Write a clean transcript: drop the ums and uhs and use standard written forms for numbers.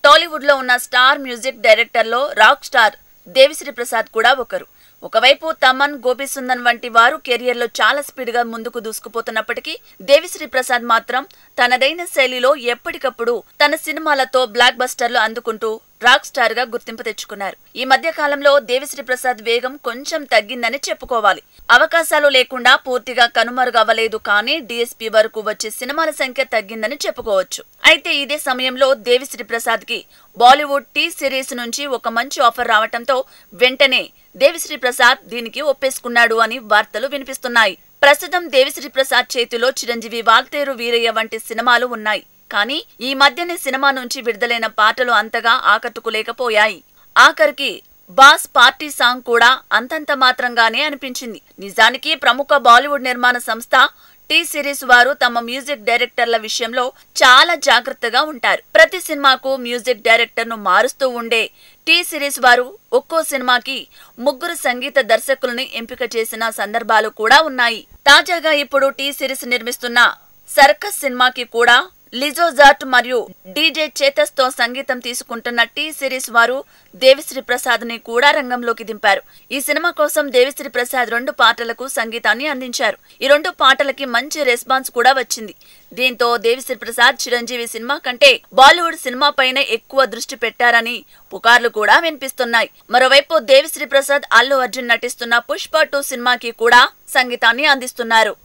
టాలీవుడ్ లో ఉన్న star music డైరెక్టర్లో రాక్ స్టార్ దేవిశ్రీ ప్రసాద్ కూడా ఒకరు. ఒకవైపు తమన్, గోపీసుందర్ వంటి వారు కెరియర్ లో చాలా స్పీడ్ గా ముందుకు దూసుకుపోతున్నప్పటికీ దేవిశ్రీ ప్రసాద్ మాత్రం తనదైన శైలిలో ఎప్పటికప్పుడు తన సినిమాలతో బ్లాక్ బస్టర్లు అందుకుంటూ రాక్ స్టార్ గా గుర్తింపు తెచ్చుకున్నారు. ఈ మధ్య కాలంలో దేవిశ్రీ ప్రసాద్ వేగం కొంచెం తగ్గిందని చెప్పుకోవాలి. అవకాశాలు లేకుండా పూర్తిగా కనుమరుగవ్వలేదు, కానీ డిఎస్పీ వరకు వచ్చే సినిమాల సంఖ్య తగ్గిందని చెప్పుకోవచ్చు. అయితే ఇదే సమయంలో దేవిశ్రీ ప్రసాద్ కి బాలీవుడ్ టీ సిరీస్ నుంచి ఒక మంచి ఆఫర్ రావటంతో వెంటనే దేవిశ్రీ ప్రసాద్ దీనికి ఒప్పేసుకున్నాడు అని వార్తలు వినిపిస్తున్నాయి. ప్రస్తుతం దేవిశ్రీ ప్రసాద్ చేతిలో చిరంజీవి, వాల్తేరు వీరయ్య వంటి సినిమాలు ఉన్నాయి. కానీ ఈ మధ్యనే సినిమా నుంచి విడుదలైన పాటలు అంతగా ఆకట్టుకోలేకపోయాయి. ఆఖరికి బాస్ పార్టీ సాంగ్ కూడా అంతంత మాత్రంగానే అనిపించింది. నిజానికి ప్రముఖ బాలీవుడ్ నిర్మాణ సంస్థ టీ సిరీస్ వారు తమ మ్యూజిక్ డైరెక్టర్ల విషయంలో చాలా జాగ్రత్తగా ఉంటారు. ప్రతి సినిమాకు మ్యూజిక్ డైరెక్టర్ ను మారుస్తూ ఉండే టీ సిరీస్ వారు ఒక్కో సినిమాకి 3 సంగీత దర్శకుల్ని ఎంపిక చేసిన సందర్భాలు కూడా ఉన్నాయి. తాజాగా ఇప్పుడు టీ సిరీస్ నిర్మిస్తున్న సర్కస్ సినిమాకి కూడా లిజో జార్ట్ మరియు డీజే చేతస్ తో సంగీతం తీసుకుంటున్న టీ సిరీస్ వారు దేవిశ్రీ ప్రసాద్ ని కూడా రంగంలోకి దింపారు. ఈ సినిమా కోసం దేవిశ్రీ ప్రసాద్ 2 పాటలకు సంగీతాన్ని అందించారు. ఈ 2 పాటలకి మంచి రెస్పాన్స్ కూడా వచ్చింది. దీంతో దేవిశ్రీ ప్రసాద్ చిరంజీవి సినిమా కంటే బాలీవుడ్ సినిమా పైన ఎక్కువ దృష్టి పెట్టారని పుకార్లు కూడా వినిపిస్తున్నాయి. మరోవైపు దేవిశ్రీ ప్రసాద్ అల్లు అర్జున్ నటిస్తున్న పుష్ప 2 సినిమాకి కూడా సంగీతాన్ని అందిస్తున్నారు.